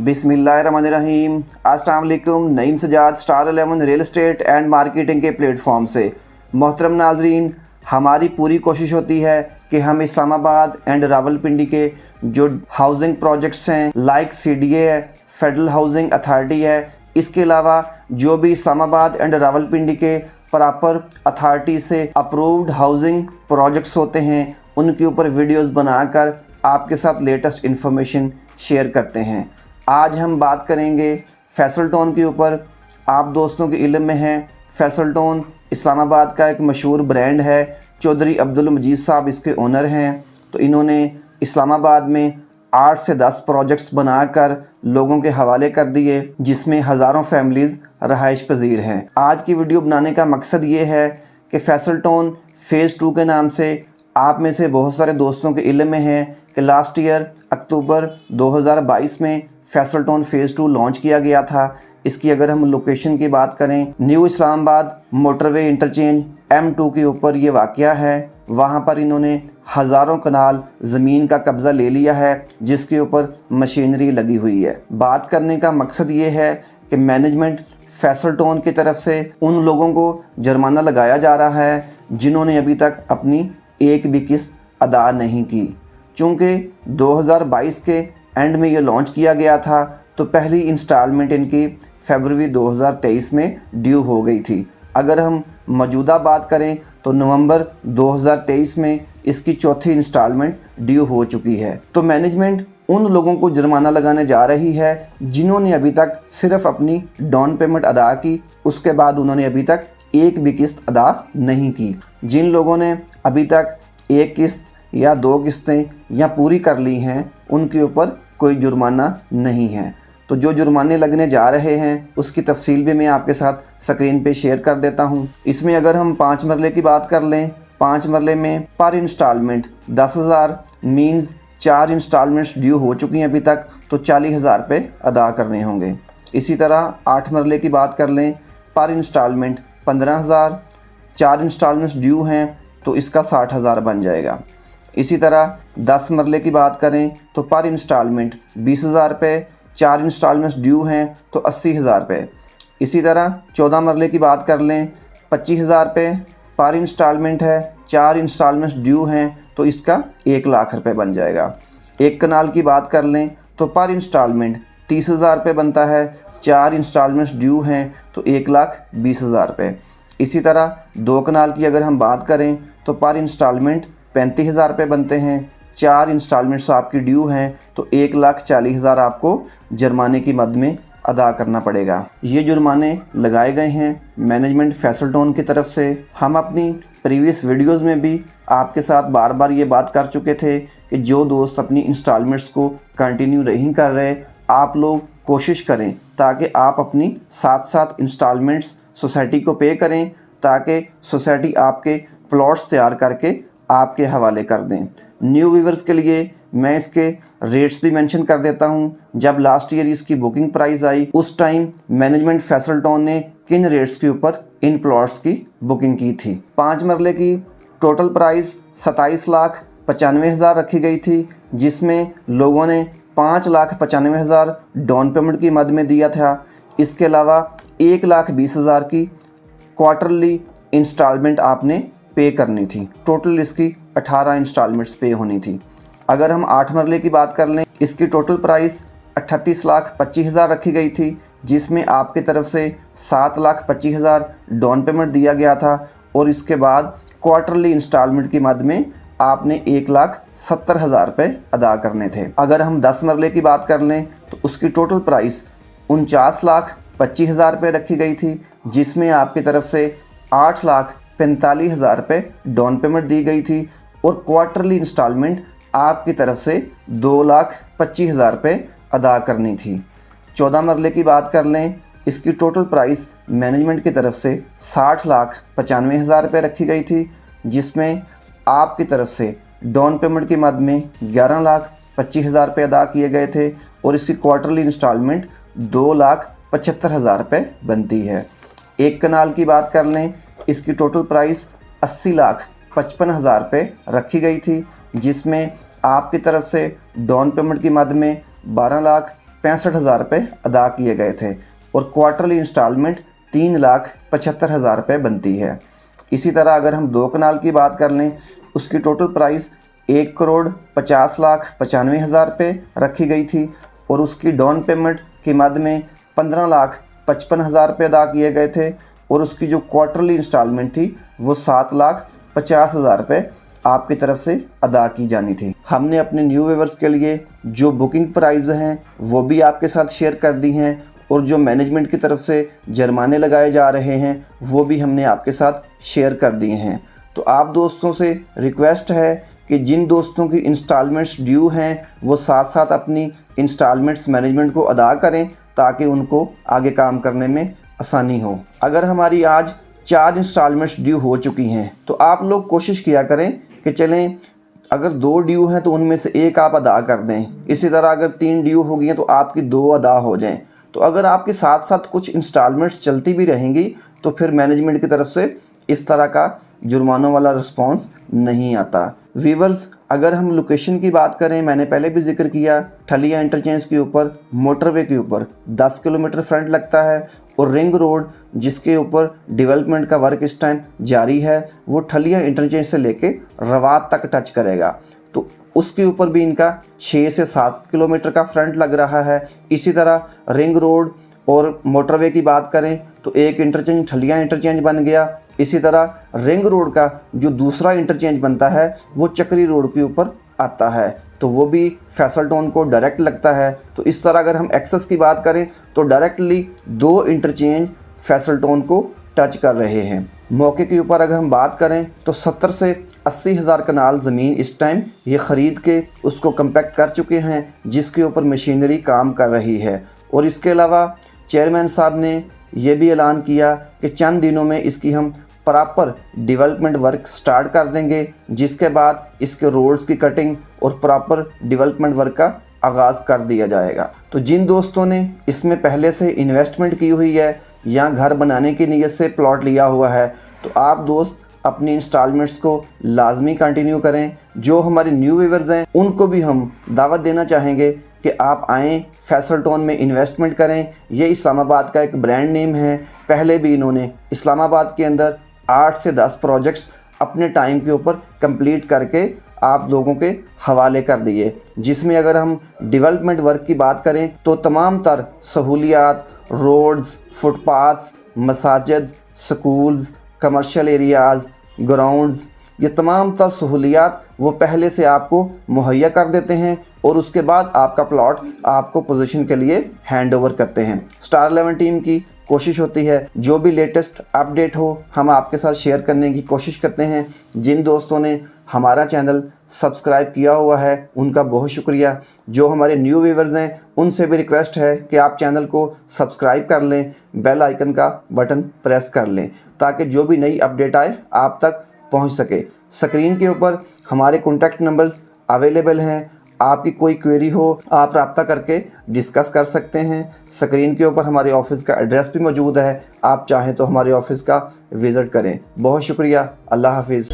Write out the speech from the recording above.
बिस्मिल्लाहिर्रहमानिर्रहीम। अस्सलाम वालेकुम। Naeem Sajjad, star 11 real estate and marketing के प्लेटफॉर्म से मोहतरम नाजरीन, हमारी पूरी कोशिश होती है कि हम इस्लामाबाद एंड रावलपिंडी के जो हाउसिंग प्रोजेक्ट्स हैं लाइक CDA है, फेडरल हाउसिंग अथॉरिटी है, इसके अलावा जो भी इस्लामाबाद एंड रावलपिंडी के प्रॉपर अथॉरिटी से अप्रूव्ड हाउसिंग प्रोजेक्ट्स होते हैं उनके ऊपर वीडियोस बनाकर आपके साथ लेटेस्ट इन्फॉर्मेशन शेयर करते हैं। आज हम बात करेंगे फैसल टाउन के ऊपर। आप दोस्तों के इल्म में है, फैसल टाउन इस्लामाबाद का एक मशहूर ब्रांड है। चौधरी अब्दुल मजीद साहब इसके ओनर हैं। तो इन्होंने इस्लामाबाद में 8 से 10 प्रोजेक्ट्स बनाकर लोगों के हवाले कर दिए, जिसमें हज़ारों फैमिलीज़ रहाइश पजीर हैं। आज की वीडियो बनाने का मकसद ये है कि फैसल टाउन फ़ेज़ 2 के नाम से आप में से बहुत सारे दोस्तों के इल्म में है कि लास्ट ईयर अक्टूबर 2022 में फैसल टाउन फ़ेज़ 2 लॉन्च किया गया था। इसकी अगर हम लोकेशन की बात करें, new Islamabad motorway interchange M2 के ऊपर ये वाक़या है। वहाँ पर इन्होंने हज़ारों कनाल ज़मीन का कब्ज़ा ले लिया है, जिसके ऊपर मशीनरी लगी हुई है। बात करने का मकसद ये है कि मैनेजमेंट फैसल टाउन की तरफ से उन लोगों को जुर्माना लगाया जा रहा है जिन्होंने अभी तक अपनी एक भी किस्त अदा नहीं की। चूँकि 2022 के एंड में ये लॉन्च किया गया था, तो पहली इंस्टॉलमेंट इनकी फरवरी 2023 में ड्यू हो गई थी। अगर हम मौजूदा बात करें तो नवंबर 2023 में इसकी चौथी इंस्टॉलमेंट ड्यू हो चुकी है। तो मैनेजमेंट उन लोगों को जुर्माना लगाने जा रही है जिन्होंने अभी तक सिर्फ अपनी डाउन पेमेंट अदा की, उसके बाद उन्होंने अभी तक एक भी किस्त अदा नहीं की। जिन लोगों ने अभी तक एक किस्त या 2 किस्तें या पूरी कर ली हैं, उनके ऊपर कोई जुर्माना नहीं है। तो जो जुर्माने लगने जा रहे हैं उसकी तफसील भी मैं आपके साथ स्क्रीन पे शेयर कर देता हूं। इसमें अगर हम 5 मरले की बात कर लें, 5 मरले में पर इंस्टॉलमेंट 10,000 मीन्स 4 इंस्टॉलमेंट्स ड्यू हो चुकी हैं अभी तक, तो 40,000 रुपये अदा करने होंगे। इसी तरह 8 मरले की बात कर लें, पर इंस्टॉलमेंट 15,000, 4 इंस्टॉलमेंट्स ड्यू हैं तो इसका 60,000 बन जाएगा। इसी तरह 10 मरले की बात करें तो पर इंस्टॉलमेंट 20,000 रुपये, 4 इंस्टॉलमेंट्स ड्यू हैं तो 80,000 रुपये। इसी तरह 14 मरले की बात कर लें, 25,000 रुपये पर इंस्टॉलमेंट है, 4 इंस्टॉलमेंट्स ड्यू हैं तो इसका 1 लाख रुपये बन जाएगा। 1 कनाल की बात कर लें तो पर इंस्टॉलमेंट 30,000 रुपये बनता है, 4 इंस्टॉलमेंट्स ड्यू हैं तो 1,20,000 रुपये। इसी तरह 2 कनाल की अगर हम बात करें तो पर इंस्टॉलमेंट 35,000 रुपये बनते हैं, 4 इंस्टॉलमेंट्स आपकी ड्यू हैं तो 1,40,000 आपको जुर्माने की मद में अदा करना पड़ेगा। ये जुर्माने लगाए गए हैं मैनेजमेंट फैसल टाउन की तरफ से। हम अपनी प्रीवियस वीडियोस में भी आपके साथ बार बार ये बात कर चुके थे कि जो दोस्त अपनी इंस्टॉलमेंट्स को कंटिन्यू नहीं कर रहे, आप लोग कोशिश करें ताकि आप अपनी साथ साथ इंस्टॉलमेंट्स सोसाइटी को पे करें, ताकि सोसाइटी आपके प्लॉट्स तैयार करके आपके हवाले कर दें। न्यू व्यूअर्स के लिए मैं इसके रेट्स भी मेंशन कर देता हूं। जब लास्ट ईयर इसकी बुकिंग प्राइस आई, उस टाइम मैनेजमेंट फैसल टाउन ने किन रेट्स के ऊपर इन प्लॉट्स की बुकिंग की थी। 5 मरले की टोटल प्राइस 27,95,000 रखी गई थी, जिसमें लोगों ने 5,95,000 डाउन पेमेंट की मद में दिया था। इसके अलावा 1,20,000 की क्वार्टरली इंस्टॉलमेंट आपने पे करनी थी। टोटल इसकी 18 इंस्टॉलमेंट्स पे होनी थी। अगर हम 8 मरले की बात कर लें, इसकी टोटल प्राइस 38,25,000 रखी गई थी, जिसमें आपकी तरफ से 7,25,000 डाउन पेमेंट दिया गया था और इसके बाद क्वार्टरली इंस्टॉलमेंट की मद में आपने 1,70,000 रुपये अदा करने थे। अगर हम 10 मरले की बात कर लें तो उसकी टोटल प्राइस 49,25,000 रुपये रखी गई थी, जिसमें आपकी तरफ से 8,45,000 रुपये डाउन पेमेंट दी गई थी और क्वार्टरली इंस्टॉलमेंट आपकी तरफ से 2,25,000 रुपये अदा करनी थी। 14 मरले की बात कर लें, इसकी टोटल प्राइस मैनेजमेंट की तरफ से 60,95,000 रुपये रखी गई थी, जिसमें आपकी तरफ से डाउन पेमेंट की मद में 11,25,000 रुपये अदा किए गए थे और इसकी क्वार्टरली इंस्टॉलमेंट 2,75,000 रुपये बनती है। 1 कनाल की बात कर लें, इसकी टोटल प्राइस 80,55,000 रुपये रखी गई थी, जिसमें आपकी तरफ से डाउन पेमेंट की मद में 65,000 रुपये अदा किए गए थे और क्वार्टरली इंस्टॉलमेंट 3,75,000 रुपये बनती है। इसी तरह अगर हम 2 कनाल की बात कर लें, उसकी टोटल प्राइस 1,50,95,000 रुपये रखी गई थी और उसकी डाउन पेमेंट की मद में 15,55,000 रुपये अदा किए गए थे और उसकी जो क्वार्टरली इंस्टॉलमेंट थी वो 7,50,000 रुपये आपकी तरफ से अदा की जानी थी। हमने अपने न्यू व्यूअर्स के लिए जो बुकिंग प्राइस हैं वो भी आपके साथ शेयर कर दी हैं और जो मैनेजमेंट की तरफ से जुर्माने लगाए जा रहे हैं वो भी हमने आपके साथ शेयर कर दिए हैं। तो आप दोस्तों से रिक्वेस्ट है कि जिन दोस्तों की इंस्टॉलमेंट्स ड्यू हैं वो साथ साथ अपनी इंस्टॉलमेंट्स मैनेजमेंट को अदा करें ताकि उनको आगे काम करने में आसानी हो। अगर हमारी आज 4 इंस्टॉलमेंट्स ड्यू हो चुकी हैं तो आप लोग कोशिश किया करें कि चलें अगर 2 ड्यू हैं तो उनमें से एक आप अदा कर दें। इसी तरह अगर 3 ड्यू हो गई हैं तो आपकी 2 अदा हो जाएं। तो अगर आपके साथ साथ कुछ इंस्टॉलमेंट्स चलती भी रहेंगी तो फिर मैनेजमेंट की तरफ से इस तरह का जुर्मानों वाला रिस्पांस नहीं आता। व्यूअर्स, अगर हम लोकेशन की बात करें, मैंने पहले भी जिक्र किया, ठलिया इंटरचेंज के ऊपर मोटरवे के ऊपर 10 किलोमीटर फ्रंट लगता है और रिंग रोड जिसके ऊपर डेवलपमेंट का वर्क इस टाइम जारी है वो ठलिया इंटरचेंज से लेके रवात तक टच करेगा। तो उसके ऊपर भी इनका 6 से 7 किलोमीटर का फ्रंट लग रहा है। इसी तरह रिंग रोड और मोटरवे की बात करें तो एक इंटरचेंज ठलिया इंटरचेंज बन गया। इसी तरह रिंग रोड का जो दूसरा इंटरचेंज बनता है वो चक्री रोड के ऊपर आता है तो वो भी फैसल टाउन को डायरेक्ट लगता है। तो इस तरह अगर हम एक्सेस की बात करें तो डायरेक्टली 2 इंटरचेंज फैसल टाउन को टच कर रहे हैं। मौके के ऊपर अगर हम बात करें तो 70 से 80 हज़ार कनाल ज़मीन इस टाइम ये ख़रीद के उसको कम्पैक्ट कर चुके हैं जिसके ऊपर मशीनरी काम कर रही है। और इसके अलावा चेयरमैन साहब ने यह भी ऐलान किया कि चंद दिनों में इसकी हम प्रॉपर डेवलपमेंट वर्क स्टार्ट कर देंगे जिसके बाद इसके रोड्स की कटिंग और प्रॉपर डेवलपमेंट वर्क का आगाज़ कर दिया जाएगा। तो जिन दोस्तों ने इसमें पहले से इन्वेस्टमेंट की हुई है या घर बनाने की नीयत से प्लॉट लिया हुआ है तो आप दोस्त अपनी इंस्टॉलमेंट्स को लाजमी कंटिन्यू करें। जो हमारे न्यू व्यूअर्स हैं उनको भी हम दावत देना चाहेंगे कि आप आएँ, फैसल टाउन में इन्वेस्टमेंट करें। ये इस्लामाबाद का एक ब्रांड नेम है। पहले भी इन्होंने इस्लामाबाद के अंदर 8 से 10 प्रोजेक्ट्स अपने टाइम के ऊपर कंप्लीट करके आप लोगों के हवाले कर दिए, जिसमें अगर हम डेवलपमेंट वर्क की बात करें तो तमाम तर सहूलियात, रोड्स, फुटपाथ्स, मसाजिद, स्कूल्स, कमर्शियल एरियाज़, ग्राउंड्स, ये तमाम तर सहूलियात वो पहले से आपको मुहैया कर देते हैं और उसके बाद आपका प्लॉट आपको पोजीशन के लिए हैंड ओवर करते हैं। स्टार 11 टीम की कोशिश होती है जो भी लेटेस्ट अपडेट हो हम आपके साथ शेयर करने की कोशिश करते हैं। जिन दोस्तों ने हमारा चैनल सब्सक्राइब किया हुआ है उनका बहुत शुक्रिया। जो हमारे न्यू व्यूअर्स हैं उनसे भी रिक्वेस्ट है कि आप चैनल को सब्सक्राइब कर लें, बेल आइकन का बटन प्रेस कर लें ताकि जो भी नई अपडेट आए आप तक पहुंच सके। स्क्रीन के ऊपर हमारे कॉन्टैक्ट नंबर्स अवेलेबल हैं। आपकी कोई क्वेरी हो आप रब्ता करके डिस्कस कर सकते हैं। स्क्रीन के ऊपर हमारे ऑफिस का एड्रेस भी मौजूद है, आप चाहें तो हमारे ऑफिस का विज़िट करें। बहुत शुक्रिया। अल्लाह हाफिज़।